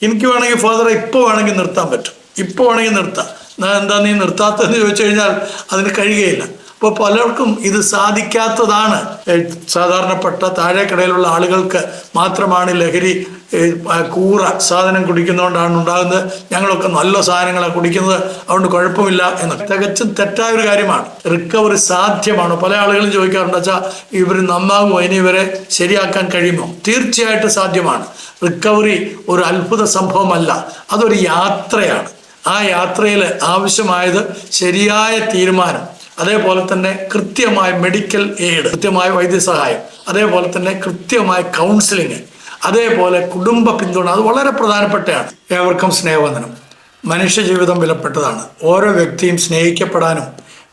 എനിക്ക് വേണമെങ്കിൽ ഫാദറെ ഇപ്പോൾ വേണമെങ്കിൽ നിർത്താൻ പറ്റും, ഇപ്പോൾ വേണമെങ്കിൽ നിർത്താം, എന്താ നീ നിർത്താത്തതെന്ന് ചോദിച്ചു കഴിഞ്ഞാൽ അതിന് കഴിയുകയില്ല. അപ്പോൾ പലർക്കും ഇത് സാധിക്കാത്തതാണ്. സാധാരണപ്പെട്ട താഴേക്കടയിലുള്ള ആളുകൾക്ക് മാത്രമാണ് ലഹരി സാധനം കുടിക്കുന്നതുകൊണ്ടാണ് ഉണ്ടാകുന്നത്, ഞങ്ങളൊക്കെ നല്ല സാധനങ്ങളാണ് കുടിക്കുന്നത്, അതുകൊണ്ട് കുഴപ്പമില്ല എന്ന് തികച്ചും തെറ്റായ ഒരു കാര്യമാണ്. റിക്കവറി സാധ്യമാണ്. പല ആളുകളും ചോദിക്കാറുണ്ട്, വെച്ചാൽ ഇവർ നന്നാകുമോ, ഇനി ഇവരെ ശരിയാക്കാൻ കഴിയുമോ? തീർച്ചയായിട്ടും സാധ്യമാണ്. റിക്കവറി ഒരു അത്ഭുത സംഭവമല്ല, അതൊരു യാത്രയാണ്. ആ യാത്രയിൽ ആവശ്യമായത് ശരിയായ തീരുമാനം, അതേപോലെ തന്നെ കൃത്യമായ മെഡിക്കൽ എയ്ഡ്, കൃത്യമായ വൈദ്യസഹായം, അതേപോലെ തന്നെ കൃത്യമായ കൗൺസിലിങ്, അതേപോലെ കുടുംബ പിന്തുണ, അത് വളരെ പ്രധാനപ്പെട്ടതാണ്. ഏവർക്കും സ്നേഹവന്ദനം. മനുഷ്യജീവിതം വിലപ്പെട്ടതാണ്. ഓരോ വ്യക്തിയും സ്നേഹിക്കപ്പെടാനും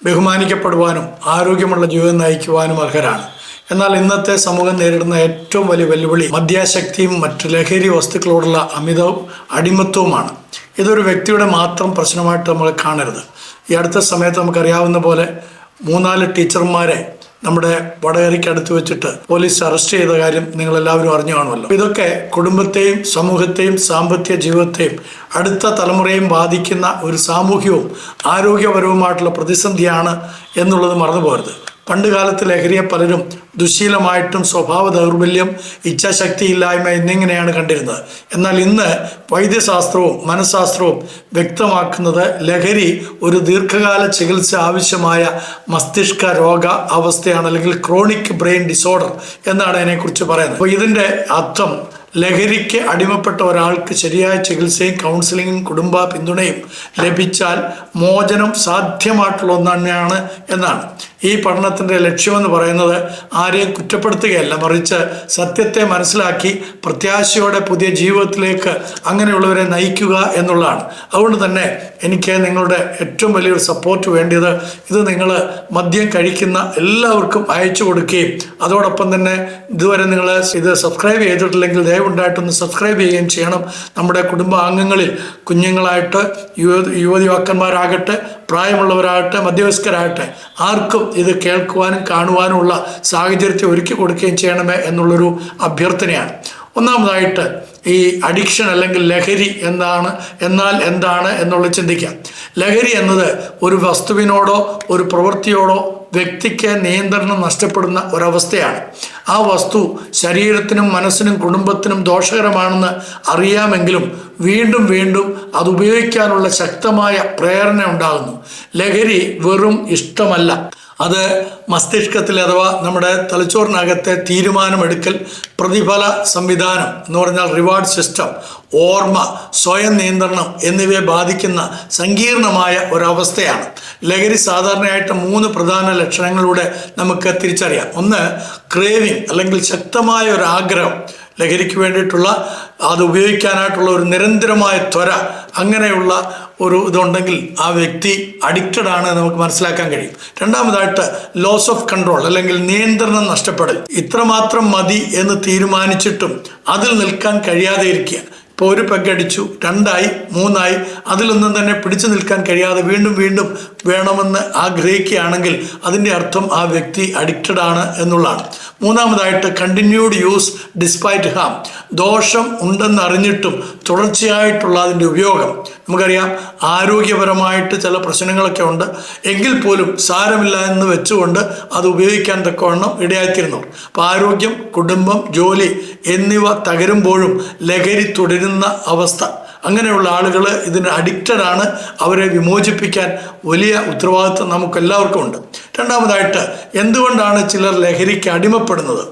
ബഹുമാനിക്കപ്പെടുവാനും ആരോഗ്യമുള്ള ജീവിതം നയിക്കുവാനും അർഹരാണ്. എന്നാൽ ഇന്നത്തെ സമൂഹം നേരിടുന്ന ഏറ്റവും വലിയ വെല്ലുവിളി മദ്യാസക്തിയും മറ്റ് ലഹരി വസ്തുക്കളോടുള്ള അമിതവും അടിമത്വവുമാണ്. ഇതൊരു വ്യക്തിയുടെ മാത്രം പ്രശ്നമായിട്ട് നമ്മൾ കാണരുത്. ഈ അടുത്ത സമയത്ത് നമുക്കറിയാവുന്ന പോലെ 3-4 ടീച്ചർമാരെ നമ്മുടെ വടകരയ്ക്കടുത്ത് വെച്ചിട്ട് പോലീസ് അറസ്റ്റ് ചെയ്ത കാര്യം നിങ്ങളെല്ലാവരും അറിഞ്ഞു കാണുമല്ലോ. ഇതൊക്കെ കുടുംബത്തെയും സമൂഹത്തെയും സാമ്പത്തിക ജീവിതത്തെയും അടുത്ത തലമുറയെയും ബാധിക്കുന്ന ഒരു സാമൂഹികവും ആരോഗ്യപരവുമായിട്ടുള്ള പ്രതിസന്ധിയാണ് എന്നുള്ളത് മറന്നു പോകരുത്. പണ്ട് കാലത്ത് ലഹരിയെ പലരും ദുശ്ശീലമായിട്ടും സ്വഭാവ ദൗർബല്യം, ഇച്ഛാശക്തിയില്ലായ്മ എന്നിങ്ങനെയാണ് കണ്ടിരുന്നത്. എന്നാൽ ഇന്ന് വൈദ്യശാസ്ത്രവും മനഃശാസ്ത്രവും വ്യക്തമാക്കുന്നത് ലഹരി ഒരു ദീർഘകാല ചികിത്സ ആവശ്യമായ മസ്തിഷ്ക രോഗ അവസ്ഥയാണ്, അല്ലെങ്കിൽ ക്രോണിക് ബ്രെയിൻ ഡിസോർഡർ എന്നാണ് അതിനെക്കുറിച്ച് പറയുന്നത്. അപ്പോൾ ഇതിൻ്റെ അർത്ഥം ലഹരിക്ക് അടിമപ്പെട്ട ഒരാൾക്ക് ശരിയായ ചികിത്സയും കൗൺസിലിങ്ങും കുടുംബ പിന്തുണയും ലഭിച്ചാൽ മോചനം സാധ്യമായിട്ടുള്ള ഒന്നാണ് എന്നാണ്. ഈ പഠനത്തിൻ്റെ ലക്ഷ്യമെന്ന് പറയുന്നത് ആരെയും കുറ്റപ്പെടുത്തുകയല്ല, മറിച്ച് സത്യത്തെ മനസ്സിലാക്കി പ്രത്യാശയോടെ പുതിയ ജീവിതത്തിലേക്ക് അങ്ങനെയുള്ളവരെ നയിക്കുക എന്നുള്ളതാണ്. അതുകൊണ്ട് തന്നെ എനിക്ക് നിങ്ങളുടെ ഏറ്റവും വലിയൊരു സപ്പോർട്ട് വേണ്ടിയത് ഇത് നിങ്ങൾ മദ്യം കഴിക്കുന്ന എല്ലാവർക്കും അയച്ചു കൊടുക്കുകയും അതോടൊപ്പം തന്നെ ഇതുവരെ നിങ്ങൾ ഇത് സബ്സ്ക്രൈബ് ചെയ്തിട്ടില്ലെങ്കിൽ ദയവുണ്ടായിട്ടൊന്ന് സബ്സ്ക്രൈബ് ചെയ്യുകയും ചെയ്യണം. നമ്മുടെ കുടുംബാംഗങ്ങളിൽ കുഞ്ഞുങ്ങളായിട്ട് യുവതിവാക്കന്മാരാകട്ടെ, പ്രായമുള്ളവരാകട്ടെ, മധ്യവയസ്കരാകട്ടെ, ആർക്കും ഇത് കേൾക്കുവാനും കാണുവാനുമുള്ള സാഹചര്യത്തെ ഒരുക്കി കൊടുക്കുകയും ചെയ്യണമേ എന്നുള്ളൊരു അഭ്യർത്ഥനയാണ്. ഒന്നാമതായിട്ട് ഈ അഡിക്ഷൻ അല്ലെങ്കിൽ ലഹരി എന്നാൽ എന്താണ് എന്നുള്ളത് ചിന്തിക്കാം. ലഹരി എന്നത് ഒരു വസ്തുവിനോടോ ഒരു പ്രവൃത്തിയോടോ വ്യക്തിക്ക് നിയന്ത്രണം നഷ്ടപ്പെടുന്ന ഒരവസ്ഥയാണ്. ആ വസ്തു ശരീരത്തിനും മനസ്സിനും കുടുംബത്തിനും ദോഷകരമാണെന്ന് അറിയാമെങ്കിലും വീണ്ടും വീണ്ടും അത് ഉപയോഗിക്കാനുള്ള ശക്തമായ പ്രേരണ ഉണ്ടാകുന്നു. ലഹരി വെറും ഇഷ്ടമല്ല, അത് മസ്തിഷ്കത്തിൽ അഥവാ നമ്മുടെ തലച്ചോറിനകത്തെ തീരുമാനമെടുക്കൽ, പ്രതിഫല സംവിധാനം എന്ന് പറഞ്ഞാൽ റിവാർഡ് സിസ്റ്റം, ഓർമ്മ, സ്വയം നിയന്ത്രണം എന്നിവയെ ബാധിക്കുന്ന സങ്കീർണമായ ഒരവസ്ഥയാണ്. ലഹരി സാധാരണയായിട്ട് 3 പ്രധാന ലക്ഷണങ്ങളിലൂടെ നമുക്ക് തിരിച്ചറിയാം. ഒന്ന്, ക്രേവിങ് അല്ലെങ്കിൽ ശക്തമായ ഒരു ആഗ്രഹം, ലഹരിക്ക് വേണ്ടിയിട്ടുള്ള അത് ഉപയോഗിക്കാനായിട്ടുള്ള ഒരു നിരന്തരമായ ത്വര, അങ്ങനെയുള്ള ഒരു ഇതുണ്ടെങ്കിൽ ആ വ്യക്തി അഡിക്റ്റഡ് ആണ് നമുക്ക് മനസ്സിലാക്കാൻ കഴിയും. രണ്ടാമതായിട്ട് ലോസ് ഓഫ് കൺട്രോൾ അല്ലെങ്കിൽ നിയന്ത്രണം നഷ്ടപ്പെടൽ. ഇത്രമാത്രം മതി എന്ന് തീരുമാനിച്ചിട്ടും അതിൽ നിൽക്കാൻ കഴിയാതെ ഇരിക്കുക. ഇപ്പോൾ ഒരു പെഗടിച്ചു, 2ആയി, 3ആയി, അതിലൊന്നും തന്നെ പിടിച്ചു നിൽക്കാൻ കഴിയാതെ വീണ്ടും വീണ്ടും വേണമെന്ന് ആഗ്രഹിക്കുകയാണെങ്കിൽ അതിൻ്റെ അർത്ഥം ആ വ്യക്തി അഡിക്റ്റഡ് ആണ് എന്നുള്ളതാണ്. മൂന്നാമതായിട്ട് കണ്ടിന്യൂഡ് യൂസ് ഡിസ്പൈറ്റ് ഹാം, ദോഷം ഉണ്ടെന്നറിഞ്ഞിട്ടും തുടർച്ചയായിട്ടുള്ള അതിൻ്റെ ഉപയോഗം. നമുക്കറിയാം ആരോഗ്യപരമായിട്ട് ചില പ്രശ്നങ്ങളൊക്കെ ഉണ്ട്, എങ്കിൽ പോലും സാരമില്ല എന്ന് വെച്ചുകൊണ്ട് അത് ഉപയോഗിക്കാൻ തക്കവണ്ണം ഇടയായിത്തീരുന്നു. അപ്പോൾ ആരോഗ്യം, കുടുംബം, ജോലി എന്നിവ തകരുമ്പോഴും ലഹരി തുടരുന്ന അവസ്ഥ. അങ്ങനെയുള്ള ആളുകൾ ഇതിന് അഡിക്റ്റഡ് ആണ്. അവരെ വിമോചിപ്പിക്കാൻ വലിയ ഉത്തരവാദിത്വം നമുക്കെല്ലാവർക്കും ഉണ്ട്. രണ്ടാമതായിട്ട്, എന്തുകൊണ്ടാണ് ചിലർ ലഹരിക്ക് അടിമപ്പെടുന്നത്?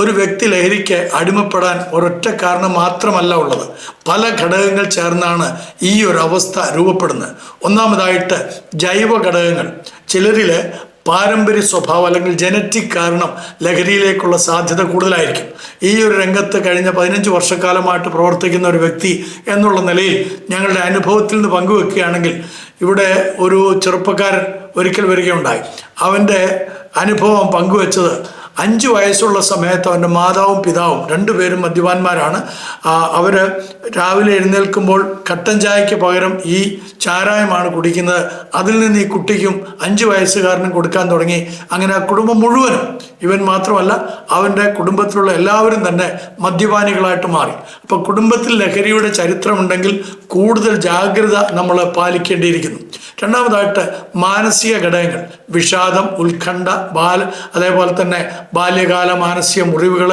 ഒരു വ്യക്തി ലഹരിക്ക് അടിമപ്പെടാൻ ഒരൊറ്റ കാരണം മാത്രമല്ല ഉള്ളത്, പല ഘടകങ്ങൾ ചേർന്നാണ് ഈ ഒരു അവസ്ഥ രൂപപ്പെടുന്നത്. ഒന്നാമതായിട്ട് ജൈവ ഘടകങ്ങൾ. ചിലരിൽ പാരമ്പര്യ സ്വഭാവം അല്ലെങ്കിൽ ജനറ്റിക് കാരണം ലഹരിയിലേക്കുള്ള സാധ്യത കൂടുതലായിരിക്കും. ഈ ഒരു രംഗത്ത് കഴിഞ്ഞ 15 വർഷക്കാലമായിട്ട് പ്രവർത്തിക്കുന്ന ഒരു വ്യക്തി എന്നുള്ള നിലയിൽ ഞങ്ങളുടെ അനുഭവത്തിൽ നിന്ന് പങ്കുവെക്കുകയാണെങ്കിൽ, ഇവിടെ ഒരു ചെറുപ്പക്കാരൻ ഒരിക്കൽ വരികയുണ്ടായി. അവൻ്റെ അനുഭവം പങ്കുവെച്ചത്, 5 വയസ്സുള്ള സമയത്ത് അവൻ്റെ മാതാവും പിതാവും രണ്ടുപേരും മദ്യപാന്മാരാണ്. അവർ രാവിലെ എഴുന്നേൽക്കുമ്പോൾ കട്ടൻ ചായയ്ക്ക് പകരം ഈ ചാരായമാണ് കുടിക്കുന്നത്. അതിൽ നിന്ന് ഈ കുട്ടിക്കും 5 വയസ്സുകാരനും കൊടുക്കാൻ തുടങ്ങി. അങ്ങനെ ആ കുടുംബം മുഴുവനും, ഇവൻ മാത്രമല്ല അവൻ്റെ കുടുംബത്തിലുള്ള എല്ലാവരും തന്നെ മദ്യപാനികളായിട്ട് മാറി. അപ്പോൾ കുടുംബത്തിൽ ലഹരിയുടെ ചരിത്രമുണ്ടെങ്കിൽ കൂടുതൽ ജാഗ്രത നമ്മൾ പാലിക്കേണ്ടിയിരിക്കുന്നു. രണ്ടാമതായിട്ട് മാനസിക ഘടകങ്ങൾ, വിഷാദം, ഉത്കണ്ഠ, അതേപോലെ തന്നെ ബാല്യകാല മാനസിക മുറിവുകൾ,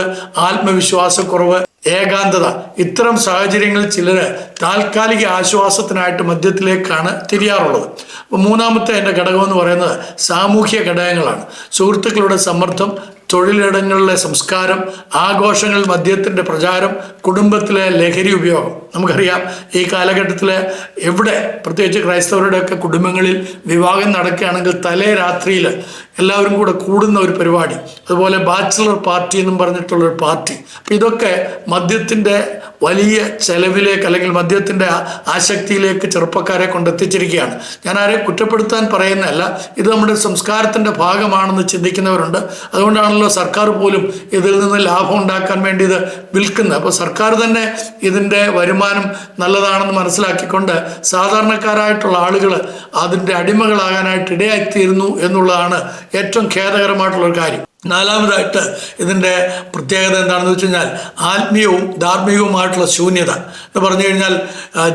ആത്മവിശ്വാസക്കുറവ്, ഏകാന്തത, ഇത്തരം സാഹചര്യങ്ങളിൽ ചിലർ താൽക്കാലിക ആശ്വാസത്തിനായിട്ട് മദ്യത്തിലേക്കാണ് തിരിയാറുള്ളത്. അപ്പോൾ മൂന്നാമത്തെ എൻ്റെ ഘടകം എന്ന് പറയുന്നത് സാമൂഹ്യ ഘടകങ്ങളാണ്. സുഹൃത്തുക്കളുടെ സമ്മർദ്ദം, തൊഴിലിടങ്ങളിലെ സംസ്കാരം, ആഘോഷങ്ങളിൽ മദ്യത്തിൻ്റെ പ്രചാരം, കുടുംബത്തിലെ ലഹരി ഉപയോഗം. നമുക്കറിയാം ഈ കാലഘട്ടത്തിൽ എവിടെ, പ്രത്യേകിച്ച് ക്രൈസ്തവരുടെയൊക്കെ കുടുംബങ്ങളിൽ വിവാഹം നടക്കുകയാണെങ്കിൽ തലേ രാത്രിയിൽ എല്ലാവരും കൂടെ കൂടുന്ന ഒരു പരിപാടി, അതുപോലെ ബാച്ചിലർ പാർട്ടി എന്നും പറഞ്ഞിട്ടുള്ളൊരു പാർട്ടി. അപ്പം ഇതൊക്കെ മദ്യത്തിൻ്റെ വലിയ ചെലവിലേക്ക് അല്ലെങ്കിൽ മദ്യത്തിൻ്റെ ആസക്തിയിലേക്ക് ചെറുപ്പക്കാരെ കൊണ്ടെത്തിച്ചിരിക്കുകയാണ്. ഞാൻ ആരെയും കുറ്റപ്പെടുത്താൻ പറയുന്നതല്ല, ഇത് നമ്മുടെ സംസ്കാരത്തിൻ്റെ ഭാഗമാണെന്ന് ചിന്തിക്കുന്നവരുണ്ട്. അതുകൊണ്ടാണല്ലോ സർക്കാർ പോലും ഇതിൽ നിന്ന് ലാഭം ഉണ്ടാക്കാൻ വേണ്ടി ഇത് വിൽക്കുന്നത്. അപ്പോൾ സർക്കാർ തന്നെ ഇതിൻ്റെ വരുമാനം നല്ലതാണെന്ന് മനസ്സിലാക്കിക്കൊണ്ട് സാധാരണക്കാരായിട്ടുള്ള ആളുകൾ അതിൻ്റെ അടിമകളാകാനായിട്ട് ഇടയായിത്തീരുന്നു എന്നുള്ളതാണ് ഏറ്റവും ഖേദകരമായിട്ടുള്ളൊരു കാര്യം. നാലാമതായിട്ട് ഇതിൻ്റെ പ്രത്യേകത എന്താണെന്ന് വെച്ച് കഴിഞ്ഞാൽ ആത്മീയവും ധാർമ്മികവുമായിട്ടുള്ള ശൂന്യത എന്ന് പറഞ്ഞു കഴിഞ്ഞാൽ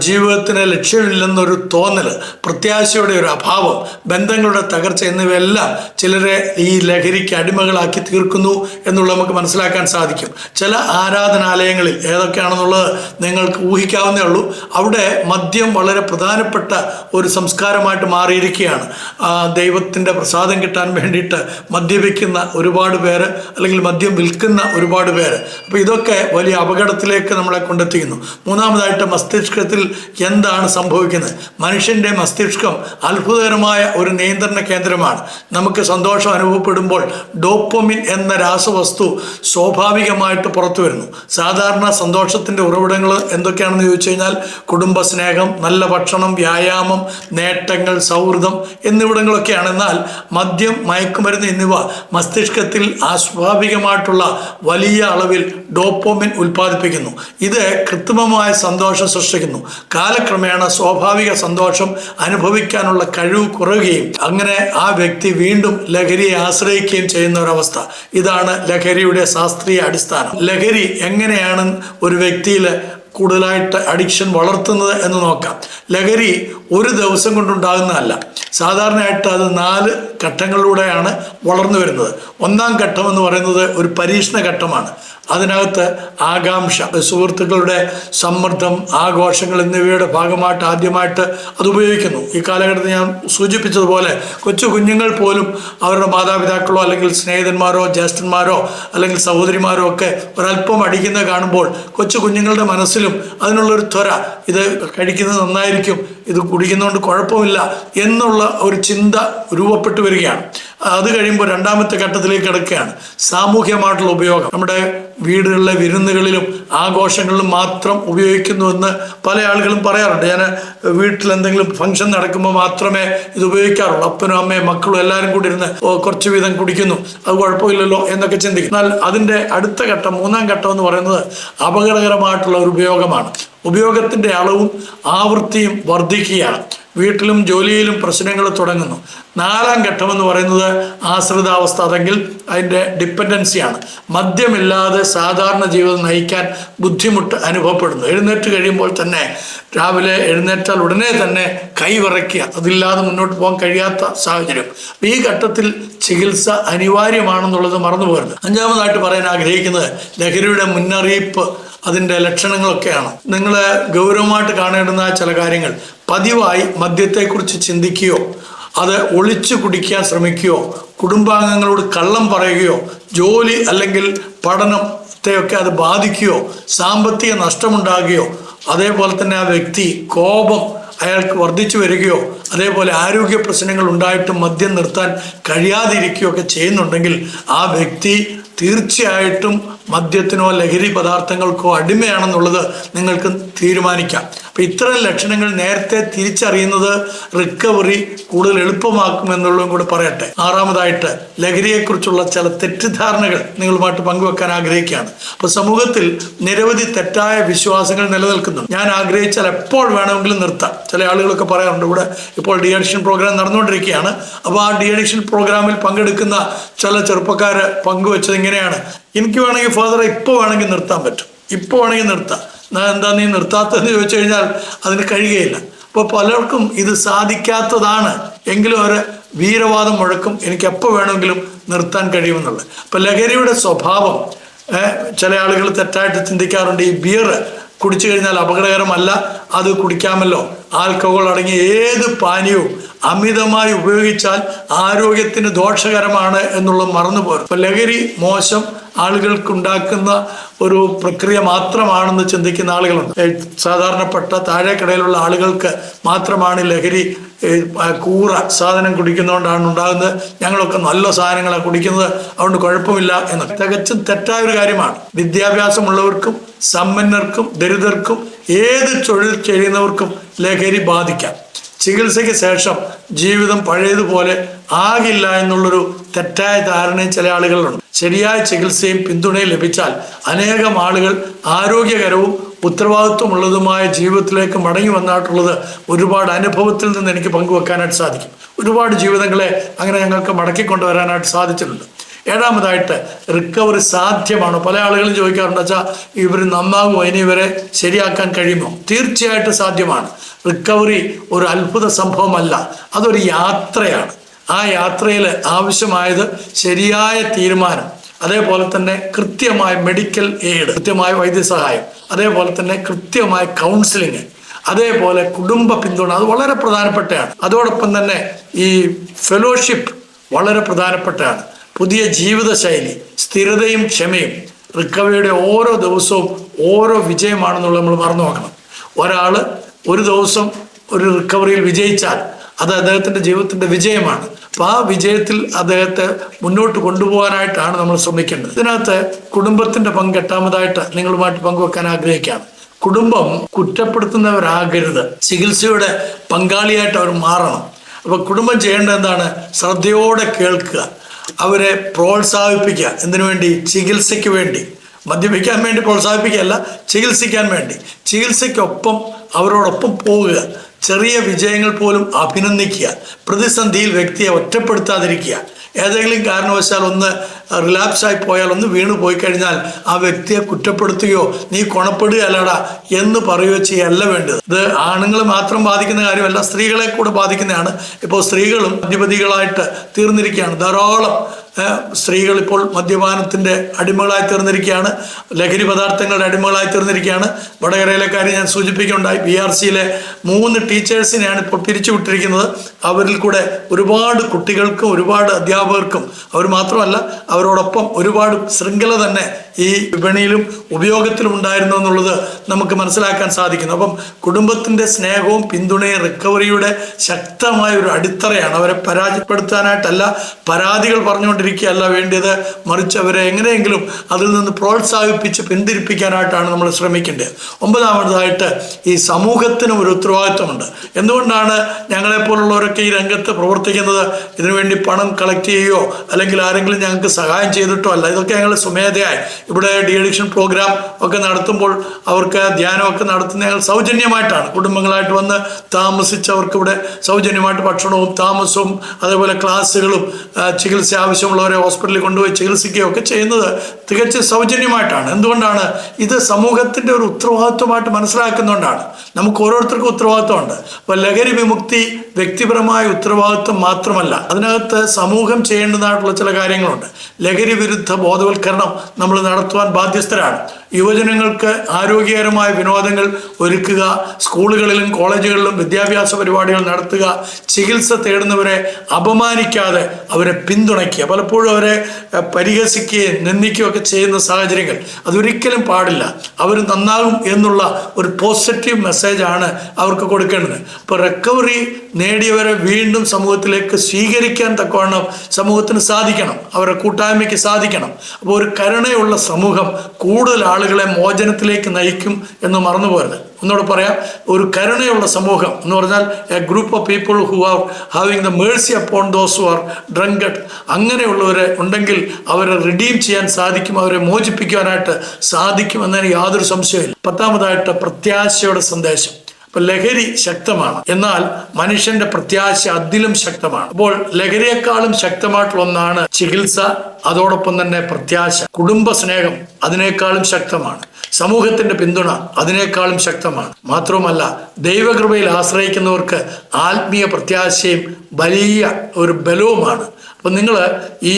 ജീവിതത്തിന് ലക്ഷ്യമില്ലെന്നൊരു തോന്നൽ, പ്രത്യാശയുടെ ഒരു അഭാവം, ബന്ധങ്ങളുടെ തകർച്ച എന്നിവയെല്ലാം ചിലരെ ഈ ലഹരിക്ക് അടിമകളാക്കി തീർക്കുന്നു എന്നുള്ളത് നമുക്ക് മനസ്സിലാക്കാൻ സാധിക്കും. ചില ആരാധനാലയങ്ങളിൽ ഏതൊക്കെയാണെന്നുള്ളത് നിങ്ങൾക്ക് ഊഹിക്കാവുന്നേ ഉള്ളൂ. അവിടെ മദ്യം വളരെ പ്രധാനപ്പെട്ട ഒരു സംസ്കാരമായിട്ട് മാറിയിരിക്കുകയാണ്. ദൈവത്തിൻ്റെ പ്രസാദം കിട്ടാൻ വേണ്ടിയിട്ട് മദ്യപിക്കുന്ന ഒരുപാട് പേര്, അല്ലെങ്കിൽ മദ്യം വിൽക്കുന്ന ഒരുപാട് പേര്. അപ്പോൾ ഇതൊക്കെ വലിയ അപകടത്തിലേക്ക് നമ്മളെ കൊണ്ടെത്തിക്കുന്നു. മൂന്നാമതായിട്ട് മസ്തിഷ്കത്തിൽ എന്താണ് സംഭവിക്കുന്നത്? മനുഷ്യൻ്റെ മസ്തിഷ്കം അത്ഭുതകരമായ ഒരു നിയന്ത്രണ കേന്ദ്രമാണ്. നമുക്ക് സന്തോഷം അനുഭവപ്പെടുമ്പോൾ ഡോപ്പമിൻ എന്ന രാസവസ്തു സ്വാഭാവികമായിട്ട് പുറത്തു വരുന്നു. സാധാരണ സന്തോഷത്തിൻ്റെ ഉറവിടങ്ങൾ എന്തൊക്കെയാണെന്ന് ചോദിച്ചു കഴിഞ്ഞാൽ കുടുംബസ്നേഹം, നല്ല ഭക്ഷണം, വ്യായാമം, നേട്ടങ്ങൾ, സൗഹൃദം എന്നിവിടങ്ങളൊക്കെയാണ്. എന്നാൽ മദ്യം, മയക്കുമരുന്ന് എന്നിവ മസ്തിഷ്കത്തിൽ അസ്വാഭാവികമായിട്ടുള്ള വലിയ അളവിൽ ഡോപ്പമിൻ ഉൽപ്പാദിപ്പിക്കുന്നു. ഇത് കൃത്രിമമായ സന്തോഷം സൃഷ്ടിക്കുന്നു. കാലക്രമേണ സ്വാഭാവിക സന്തോഷം അനുഭവിക്കാനുള്ള കഴിവ് കുറയുകയും അങ്ങനെ ആ വ്യക്തി വീണ്ടും ലഹരിയെ ആശ്രയിക്കുകയും ചെയ്യുന്ന ഒരവസ്ഥ. ഇതാണ് ലഹരിയുടെ ശാസ്ത്രീയ അടിസ്ഥാനം. ലഹരി എങ്ങനെയാണ് ഒരു വ്യക്തിയിൽ കൂടുതലായിട്ട് അഡിക്ഷൻ വളർത്തുന്നത് എന്ന് നോക്കാം. ലഹരി ഒരു ദിവസം കൊണ്ടുണ്ടാകുന്നതല്ല. സാധാരണയായിട്ട് അത് 4 ഘട്ടങ്ങളിലൂടെയാണ് വളർന്നു വരുന്നത്. ഒന്നാം ഘട്ടം എന്ന് പറയുന്നത് ഒരു പരീക്ഷണ ഘട്ടമാണ്. അതിനകത്ത് ആകാംക്ഷ, സുഹൃത്തുക്കളുടെ സമ്മർദ്ദം, ആഘോഷങ്ങൾ എന്നിവയുടെ ഭാഗമായിട്ട് ആദ്യമായിട്ട് അത് ഉപയോഗിക്കുന്നു. ഈ കാലഘട്ടത്തിൽ ഞാൻ സൂചിപ്പിച്ചതുപോലെ കൊച്ചു കുഞ്ഞുങ്ങൾ പോലും അവരുടെ മാതാപിതാക്കളോ അല്ലെങ്കിൽ സ്നേഹിതന്മാരോ ജ്യേഷ്ഠന്മാരോ അല്ലെങ്കിൽ സഹോദരിമാരോ ഒക്കെ ഒരല്പം അടിക്കുന്നത് കാണുമ്പോൾ കൊച്ചു കുഞ്ഞുങ്ങളുടെ മനസ്സിലും അതിനുള്ളൊരു ത്വര, ഇത് കഴിക്കുന്നത് നന്നായിരിക്കും, ഇത് കുടിക്കുന്നതുകൊണ്ട് കുഴപ്പമില്ല എന്നുള്ള ഒരു ചിന്ത രൂപപ്പെട്ടു വരികയാണ്. അത് കഴിയുമ്പോൾ രണ്ടാമത്തെ ഘട്ടത്തിലേക്ക് കിടക്കുകയാണ് സാമൂഹ്യമായിട്ടുള്ള ഉപയോഗം. നമ്മുടെ വീടുകളിലെ വിരുന്നുകളിലും ആഘോഷങ്ങളിലും മാത്രം ഉപയോഗിക്കുന്നുവെന്ന് പല ആളുകളും പറയാറുണ്ട്. ഞാൻ വീട്ടിൽ എന്തെങ്കിലും ഫംഗ്ഷൻ നടക്കുമ്പോൾ മാത്രമേ ഇത് ഉപയോഗിക്കാറുള്ളൂ. അപ്പനും അമ്മയും മക്കളും എല്ലാവരും കൂടി ഇരുന്ന് കുറച്ച് വീതം കുടിക്കുന്നു, അത് കുഴപ്പമില്ലല്ലോ എന്നൊക്കെ ചിന്തിക്കും. എന്നാൽ അതിൻ്റെ അടുത്ത ഘട്ടം, മൂന്നാം ഘട്ടം എന്ന് പറയുന്നത് അപകടകരമായിട്ടുള്ള ഒരു ഉപയോഗമാണ്. ഉപയോഗത്തിൻ്റെ അളവും ആവൃത്തിയും വർദ്ധിക്കുകയാണ്. വീട്ടിലും ജോലിയിലും പ്രശ്നങ്ങൾ തുടങ്ങുന്നു. നാലാം ഘട്ടം എന്ന് പറയുന്നത് ആശ്രിതാവസ്ഥ, അതെങ്കിൽ അതിൻ്റെ ഡിപ്പെൻഡൻസിയാണ്. മദ്യമില്ലാതെ സാധാരണ ജീവിതം നയിക്കാൻ ബുദ്ധിമുട്ട് അനുഭവപ്പെടുന്നു. എഴുന്നേറ്റ് കഴിയുമ്പോൾ തന്നെ, രാവിലെ എഴുന്നേറ്റാൽ ഉടനെ തന്നെ കൈ വിറയ്ക്കുക, അതില്ലാതെ മുന്നോട്ട് പോകാൻ കഴിയാത്ത സാഹചര്യം. ഈ ഘട്ടത്തിൽ ചികിത്സ അനിവാര്യമാണെന്നുള്ളത് മറന്നു പോകരുത്. അഞ്ചാമതായിട്ട് പറയാൻ ആഗ്രഹിക്കുന്നത് ലഹരിയുടെ മുന്നറിയിപ്പ്, അതിൻ്റെ ലക്ഷണങ്ങളൊക്കെയാണ്. നിങ്ങൾ ഗൗരവമായിട്ട് കാണേണ്ടുന്ന ചില കാര്യങ്ങൾ: പതിവായി മദ്യത്തെക്കുറിച്ച് ചിന്തിക്കുകയോ അത് ഒളിച്ചു കുടിക്കാൻ ശ്രമിക്കുകയോ കുടുംബാംഗങ്ങളോട് കള്ളം പറയുകയോ ജോലി അല്ലെങ്കിൽ പഠനത്തെയൊക്കെ അത് ബാധിക്കുകയോ സാമ്പത്തിക നഷ്ടമുണ്ടാകുകയോ അതേപോലെ തന്നെ ആ വ്യക്തി കോപം അയാൾക്ക് വർദ്ധിച്ചു വരികയോ അതേപോലെ ആരോഗ്യ പ്രശ്നങ്ങൾ ഉണ്ടായിട്ടും മദ്യം നിർത്താൻ കഴിയാതിരിക്കുകയൊക്കെ ചെയ്യുന്നുണ്ടെങ്കിൽ ആ വ്യക്തി തീർച്ചയായിട്ടും മദ്യത്തിനോ ലഹരി പദാർത്ഥങ്ങൾക്കോ അടിമയാണെന്നുള്ളത് നിങ്ങൾക്ക് തീരുമാനിക്കാം. അപ്പം ഇത്തരം ലക്ഷണങ്ങൾ നേരത്തെ തിരിച്ചറിയുന്നത് റിക്കവറി കൂടുതൽ എളുപ്പമാക്കുമെന്നുള്ളതും കൂടെ പറയട്ടെ. ആറാമതായിട്ട് ലഹരിയെക്കുറിച്ചുള്ള ചില തെറ്റിദ്ധാരണകൾ നിങ്ങളുമായിട്ട് പങ്കുവെക്കാൻ ആഗ്രഹിക്കുകയാണ്. അപ്പോൾ സമൂഹത്തിൽ നിരവധി തെറ്റായ വിശ്വാസങ്ങൾ നിലനിൽക്കുന്നു. ഞാൻ ആഗ്രഹിച്ചാൽ എപ്പോൾ വേണമെങ്കിലും നിർത്താം. ചില ആളുകളൊക്കെ പറയാറുണ്ട്. ഇവിടെ ഇപ്പോൾ ഡി അഡിക്ഷൻ പ്രോഗ്രാം നടന്നുകൊണ്ടിരിക്കുകയാണ്. അപ്പോൾ ആ ഡി അഡിക്ഷൻ പ്രോഗ്രാമിൽ പങ്കെടുക്കുന്ന ചില ചെറുപ്പക്കാർ പങ്കുവെച്ചത് ഇങ്ങനെയാണ്: എനിക്ക് വേണമെങ്കിൽ ഫാദർ ഇപ്പോൾ വേണമെങ്കിൽ നിർത്താൻ പറ്റും, ഇപ്പോൾ വേണമെങ്കിൽ നിർത്താം. എന്താ നീ നിർത്താത്തതെന്ന് ചോദിച്ചു കഴിഞ്ഞാൽ അതിന് കഴിയുകയില്ല. അപ്പോൾ പലർക്കും ഇത് സാധിക്കാത്തതാണ്. എങ്കിലും ഒരു വീരവാദം മുഴക്കും, എനിക്ക് എപ്പോൾ വേണമെങ്കിലും നിർത്താൻ കഴിയുമെന്നുള്ളത്. അപ്പോൾ ലഹരിയുടെ സ്വഭാവം ചില ആളുകൾ തെറ്റായിട്ട് ചിന്തിക്കാറുണ്ട്. ഈ ബിയർ കുടിച്ചു കഴിഞ്ഞാൽ അപകടകരമല്ല, അത് കുടിക്കാമല്ലോ. ആൽക്കഹോൾ അടങ്ങിയ ഏത് പാനീയവും അമിതമായി ഉപയോഗിച്ചാൽ ആരോഗ്യത്തിന് ദോഷകരമാണ് എന്നുള്ളത് മറന്നുപോരും. അപ്പം ലഹരി മോശം, ആളുകൾക്കുണ്ടാക്കുന്ന ഒരു പ്രക്രിയ മാത്രമാണെന്ന് ചിന്തിക്കുന്ന ആളുകളുണ്ട്. സാധാരണപ്പെട്ട താഴേക്കടയിലുള്ള ആളുകൾക്ക് മാത്രമാണ് ലഹരി സാധനം കുടിക്കുന്നതുകൊണ്ടാണ് ഉണ്ടാകുന്നത്, ഞങ്ങളൊക്കെ നല്ല സാധനങ്ങളാണ് കുടിക്കുന്നത്, അതുകൊണ്ട് കുഴപ്പമില്ല എന്ന് തികച്ചും തെറ്റായൊരു കാര്യമാണ്. വിദ്യാഭ്യാസമുള്ളവർക്കും സമ്പന്നർക്കും ദരിദ്രർക്കും ഏത് തൊഴിൽ ചെയ്യുന്നവർക്കും ലഹരി ബാധിക്കാം. ചികിത്സയ്ക്ക് ശേഷം ജീവിതം പഴയതുപോലെ ആകില്ല എന്നുള്ളൊരു തെറ്റായ ധാരണയും ചില ആളുകളുണ്ട്. ശരിയായ ചികിത്സയും പിന്തുണയും ലഭിച്ചാൽ അനേകം ആളുകൾ ആരോഗ്യകരവും ഉത്തരവാദിത്വമുള്ളതുമായ ജീവിതത്തിലേക്ക് മടങ്ങി വന്നിട്ടുള്ളത് ഒരുപാട് അനുഭവത്തിൽ നിന്ന് എനിക്ക് പങ്കുവെക്കാനായിട്ട് സാധിക്കും. ഒരുപാട് ജീവിതങ്ങളെ അങ്ങനെ ഞങ്ങൾക്ക് മടക്കിക്കൊണ്ടുവരാനായിട്ട് സാധിച്ചിട്ടുണ്ട്. ഏഴാമതായിട്ട് റിക്കവറി സാധ്യമാണോ? പല ആളുകളും ചോദിക്കാറുണ്ട്, വെച്ചാൽ ഇവർ നന്നാകുമോ, ഇനി ഇവരെ ശരിയാക്കാൻ കഴിയുമോ? തീർച്ചയായിട്ടും സാധ്യമാണ്. റിക്കവറി ഒരു അത്ഭുത സംഭവമല്ല, അതൊരു യാത്രയാണ്. ആ യാത്രയിൽ ആവശ്യമായത് ശരിയായ തീരുമാനം, അതേപോലെ തന്നെ കൃത്യമായ മെഡിക്കൽ എയ്ഡ്, കൃത്യമായ വൈദ്യസഹായം, അതേപോലെ തന്നെ കൃത്യമായ കൗൺസിലിങ്, അതേപോലെ കുടുംബ പിന്തുണ, അത് വളരെ പ്രധാനപ്പെട്ടതാണ്. അതോടൊപ്പം തന്നെ ഈ ഫെലോഷിപ്പ് വളരെ പ്രധാനപ്പെട്ടതാണ്. പുതിയ ജീവിതശൈലി, സ്ഥിരതയും ക്ഷമയും റിക്കവറിയുടെ ഓരോ ദിവസവും ഓരോ വിജയമാണെന്നുള്ളത് നമ്മൾ മറന്നു നോക്കണം. ഒരാൾ ഒരു ദിവസം ഒരു റിക്കവറിയിൽ വിജയിച്ചാൽ അത് അദ്ദേഹത്തിൻ്റെ ജീവിതത്തിൻ്റെ വിജയമാണ്. അപ്പോൾ ആ വിജയത്തിൽ അദ്ദേഹത്തെ മുന്നോട്ട് കൊണ്ടുപോകാനായിട്ടാണ് നമ്മൾ ശ്രമിക്കേണ്ടത്. ഇതിനകത്ത് കുടുംബത്തിൻ്റെ പങ്ക് എട്ടാമതായിട്ട് നിങ്ങളുമായിട്ട് പങ്കുവെക്കാൻ ആഗ്രഹിക്കുകയാണ്. കുടുംബം കുറ്റപ്പെടുത്തുന്നവരാകരുത്, ചികിത്സയുടെ പങ്കാളിയായിട്ട് അവർ മാറണം. അപ്പോൾ കുടുംബം ചെയ്യേണ്ടത് എന്താണ്? ശ്രദ്ധയോടെ കേൾക്കുക, അവരെ പ്രോത്സാഹിപ്പിക്കുക. എന്തിനു വേണ്ടി? ചികിത്സയ്ക്ക് വേണ്ടി. മദ്യപിക്കാൻ വേണ്ടി പ്രോത്സാഹിപ്പിക്കുകയല്ല, ചികിത്സിക്കാൻ വേണ്ടി. ചികിത്സയ്ക്കൊപ്പം അവരോടൊപ്പം പോവുക, ചെറിയ വിജയങ്ങൾ പോലും അഭിനന്ദിക്കുക, പ്രതിസന്ധിയിൽ വ്യക്തിയെ ഒറ്റപ്പെടുത്താതിരിക്കുക. ഏതെങ്കിലും കാരണവശാൽ ഒന്ന് റിലാപ്സായി പോയാൽ, ഒന്ന് വീണ് പോയി കഴിഞ്ഞാൽ ആ വ്യക്തിയെ കുറ്റപ്പെടുത്തുകയോ നീ കൊണപ്പെടുകയല്ലടാ എന്ന് പറയുകയോ ചെയ്യല്ല വേണ്ടത്. ഇത് ആണുങ്ങൾ മാത്രം ബാധിക്കുന്ന കാര്യമല്ല, സ്ത്രീകളെ കൂടെ ബാധിക്കുന്നതാണ്. ഇപ്പോൾ സ്ത്രീകളും മദ്യപതികളായിട്ട് തീർന്നിരിക്കുകയാണ്. ധാരാളം സ്ത്രീകൾ ഇപ്പോൾ മദ്യപാനത്തിൻ്റെ അടിമകളായി തീർന്നിരിക്കുകയാണ്, ലഹരി പദാർത്ഥങ്ങളുടെ അടിമകളായി തീർന്നിരിക്കുകയാണ്. വടകരയിലെ കാര്യം ഞാൻ സൂചിപ്പിക്കുകയുണ്ടായി. BRCയിലെ 3 ടീച്ചേഴ്സിനെയാണ് ഇപ്പോൾ പിരിച്ചുവിട്ടിരിക്കുന്നത്. അവരിൽ കൂടെ ഒരുപാട് കുട്ടികൾക്കും ഒരുപാട് അധ്യാപകർക്കും, അവർ മാത്രമല്ല അവരോടൊപ്പം ഒരുപാട് ശൃംഖല തന്നെ ഈ വിപണിയിലും ഉപയോഗത്തിലും ഉണ്ടായിരുന്നു എന്നുള്ളത് നമുക്ക് മനസ്സിലാക്കാൻ സാധിക്കുന്നു. അപ്പം കുടുംബത്തിൻ്റെ സ്നേഹവും പിന്തുണയും റിക്കവറിയുടെ ശക്തമായ ഒരു അടിത്തറയാണ്. അവരെ പരാജയപ്പെടുത്താനായിട്ടല്ല, പരാതികൾ പറഞ്ഞുകൊണ്ടിരിക്കുകയല്ല വേണ്ടത്, മറിച്ച് അവരെ എങ്ങനെയെങ്കിലും അതിൽ നിന്ന് പ്രോത്സാഹിപ്പിച്ച് പിന്തിരിപ്പിക്കാനായിട്ടാണ് നമ്മൾ ശ്രമിക്കേണ്ടത്. ഒമ്പതാമതായിട്ട് ഈ സമൂഹത്തിനും ഒരു ഉത്തരവാദിത്വമുണ്ട്. എന്തുകൊണ്ടാണ് ഞങ്ങളെപ്പോലുള്ളവരൊക്കെ ഈ രംഗത്ത് പ്രവർത്തിക്കുന്നത്? ഇതിനുവേണ്ടി പണം കളക്ട് ചെയ്യുകയോ അല്ലെങ്കിൽ ആരെങ്കിലും ഞങ്ങൾക്ക് സഹായം ചെയ്തിട്ടോ അല്ല. ഇതൊക്കെ ഞങ്ങൾ സ്വമേധയായി ഇവിടെ ഡി അഡിക്ഷൻ പ്രോഗ്രാം ഒക്കെ നടത്തുമ്പോൾ അവർക്ക് ധ്യാനമൊക്കെ നടത്തുന്ന ഞങ്ങൾ സൗജന്യമായിട്ടാണ്. കുടുംബങ്ങളായിട്ട് വന്ന് താമസിച്ചവർക്ക് ഇവിടെ സൗജന്യമായിട്ട് ഭക്ഷണവും താമസവും അതേപോലെ ക്ലാസ്സുകളും ചികിത്സ ആവശ്യമുള്ളവരെ ഹോസ്പിറ്റലിൽ കൊണ്ടുപോയി ചികിത്സിക്കുകയൊക്കെ ചെയ്യുന്നത് തികച്ചും സൗജന്യമായിട്ടാണ്. എന്തുകൊണ്ടാണ്? ഇത് സമൂഹത്തിൻ്റെ ഒരു ഉത്തരവാദിത്വമായിട്ട് മനസ്സിലാക്കുന്നതുകൊണ്ടാണ്. നമുക്ക് ഓരോരുത്തർക്കും ഉത്തരവാദിത്വമുണ്ട്. അപ്പോൾ ലഹരി വിമുക്തി വ്യക്തിപരമായ ഉത്തരവാദിത്വം മാത്രമല്ല, അതിനകത്ത് സമൂഹം ചെയ്യേണ്ടതായിട്ടുള്ള ചില കാര്യങ്ങളുണ്ട്. ലഹരി വിരുദ്ധ ബോധവൽക്കരണം നമ്മൾ നടത്തുവാൻ ബാധ്യസ്ഥരാണ്. യുവജനങ്ങൾക്ക് ആരോഗ്യകരമായ വിനോദങ്ങൾ ഒരുക്കുക, സ്കൂളുകളിലും കോളേജുകളിലും വിദ്യാഭ്യാസ പരിപാടികൾ നടത്തുക, ചികിത്സ തേടുന്നവരെ അപമാനിക്കാതെ അവരെ പിന്തുണയ്ക്കുക. പലപ്പോഴും അവരെ പരിഹസിക്കുകയും നിന്ദിക്കുകയും ഒക്കെ ചെയ്യുന്ന സാഹചര്യങ്ങൾ അതൊരിക്കലും പാടില്ല. അവർ നന്നാകും എന്നുള്ള ഒരു പോസിറ്റീവ് മെസ്സേജാണ് അവർക്ക് കൊടുക്കേണ്ടത്. അപ്പോൾ റിക്കവറി നേടിയവരെ വീണ്ടും സമൂഹത്തിലേക്ക് സ്വീകരിക്കാൻ തക്കവണ്ണം സമൂഹത്തിന് സാധിക്കണം, അവരുടെ കൂട്ടായ്മയ്ക്ക് സാധിക്കണം. അപ്പോൾ ഒരു കരുണയുള്ള സമൂഹം കൂടുതൽ ആളുകളെ മോചനത്തിലേക്ക് നയിക്കും എന്ന് മറന്നു പോകരുത്. ഒന്നുകൂടെ പറയാം, ഒരു കരുണയുള്ള സമൂഹം എന്ന് പറഞ്ഞാൽ A group of people who are having the Mercy upon those who are drunkard. അങ്ങനെയുള്ളവരെ ഉണ്ടെങ്കിൽ അവരെ റിഡീം ചെയ്യാൻ സാധിക്കും, അവരെ മോചിപ്പിക്കുവാനായിട്ട് സാധിക്കും എന്നതിന് യാതൊരു സംശയമില്ല. 10ാമതായിട്ട് പ്രത്യാശയുടെ സന്ദേശം. അപ്പൊ ലഹരി ശക്തമാണ്, എന്നാൽ മനുഷ്യന്റെ പ്രത്യാശ അതിലും ശക്തമാണ്. അപ്പോൾ ലഹരിയെക്കാളും ശക്തമായിട്ടുള്ള ഒന്നാണ് ചികിത്സ, അതോടൊപ്പം തന്നെ പ്രത്യാശ. കുടുംബ സ്നേഹം അതിനേക്കാളും ശക്തമാണ്. സമൂഹത്തിന്റെ പിന്തുണ അതിനേക്കാളും ശക്തമാണ്. മാത്രവുമല്ല, ദൈവകൃപയിൽ ആശ്രയിക്കുന്നവർക്ക് ആത്മീയ പ്രത്യാശയും വലിയ ഒരു ബലവുമാണ്. അപ്പം നിങ്ങൾ ഈ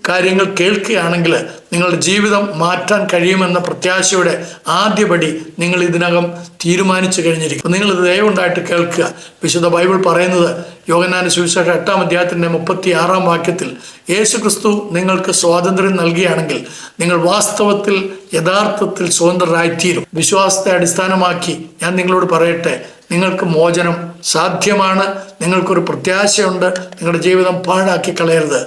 കാര്യങ്ങൾ കേൾക്കുകയാണെങ്കിൽ നിങ്ങളുടെ ജീവിതം മാറ്റാൻ കഴിയുമെന്ന പ്രത്യാശയുടെ ആദ്യപടി നിങ്ങൾ ഇതിനകം തീരുമാനിച്ചു കഴിഞ്ഞിരിക്കും. നിങ്ങൾ ഇത് ദയവുണ്ടായിട്ട് കേൾക്കുക. വിശുദ്ധ ബൈബിൾ പറയുന്നത് യോഹന്നാന്റെ സുവിശേഷം 8-ാം അധ്യായത്തിന്റെ 36-ാം വാക്യത്തിൽ യേശുക്രിസ്തു നിങ്ങൾക്ക് സ്വാതന്ത്ര്യം നൽകുകയാണെങ്കിൽ നിങ്ങൾ വാസ്തവത്തിൽ യഥാർത്ഥത്തിൽ സ്വതന്ത്രരായിത്തീരും. വിശ്വാസത്തെ അടിസ്ഥാനമാക്കി ഞാൻ നിങ്ങളോട് പറയട്ടെ, നിങ്ങൾക്ക് മോചനം സാധ്യമാണ്. നിങ്ങൾക്കൊരു പ്രത്യാശയുണ്ട്. നിങ്ങളുടെ ജീവിതം പാഴാക്കി കളയരുത്.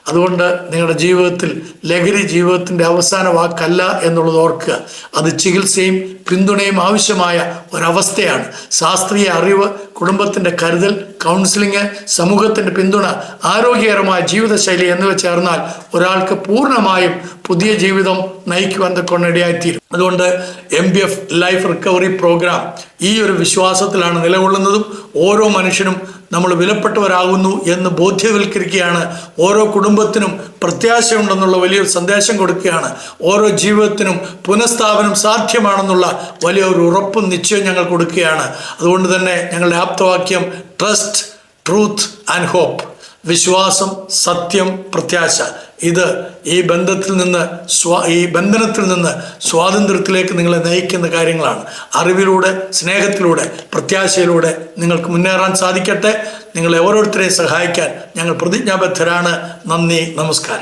അതുകൊണ്ട് നിങ്ങളുടെ ജീവിതത്തിൽ ലഹരി ജീവിതത്തിൻ്റെ അവസാന വാക്കല്ല എന്നുള്ളത് ഓർക്കുക. അത് ചികിത്സയും പിന്തുണയും ആവശ്യമായ ഒരവസ്ഥയാണ്. ശാസ്ത്രീയ അറിവ്, കുടുംബത്തിൻ്റെ കരുതൽ, കൗൺസിലിംഗ്, സമൂഹത്തിൻ്റെ പിന്തുണ, ആരോഗ്യകരമായ ജീവിതശൈലി എന്നിവ ചേർന്നാൽ ഒരാൾക്ക് പൂർണ്ണമായും പുതിയ ജീവിതം നയിക്കുവാൻ ഇടയായിത്തീരും. അതുകൊണ്ട് MBF ലൈഫ് റിക്കവറി പ്രോഗ്രാം ഈ ഒരു വിശ്വാസത്തിലാണ് നിലകൊള്ളുന്നതും ഓരോ മനുഷ്യനും നമ്മൾ വിലപ്പെട്ടവരാകുന്നു എന്ന് ബോധ്യവൽക്കരിക്കുകയാണ്. ഓരോ കുടുംബത്തിനും പ്രത്യാശയുണ്ടെന്നുള്ള വലിയൊരു സന്ദേശം കൊടുക്കുകയാണ്. ഓരോ ജീവിതത്തിനും പുനഃസ്ഥാപനം സാധ്യമാണെന്നുള്ള വലിയൊരു ഉറപ്പും നിശ്ചയം ഞങ്ങൾ കൊടുക്കുകയാണ്. അതുകൊണ്ട് തന്നെ ഞങ്ങളുടെ ആപ്തവാക്യം ട്രസ്റ്റ്, ട്രൂത്ത് ആൻഡ് ഹോപ്പ്. വിശ്വാസം, സത്യം, പ്രത്യാശ. ഇത് ഈ ബന്ധനത്തിൽ നിന്ന് സ്വാതന്ത്ര്യത്തിലേക്ക് നിങ്ങളെ നയിക്കുന്ന കാര്യങ്ങളാണ്. അറിവിലൂടെ, സ്നേഹത്തിലൂടെ, പ്രത്യാശയിലൂടെ നിങ്ങൾക്ക് മുന്നേറാൻ സാധിക്കട്ടെ. നിങ്ങളെ ഓരോരുത്തരെയും സഹായിക്കാൻ ഞങ്ങൾ പ്രതിജ്ഞാബദ്ധരാണ്. നന്ദി, നമസ്കാരം.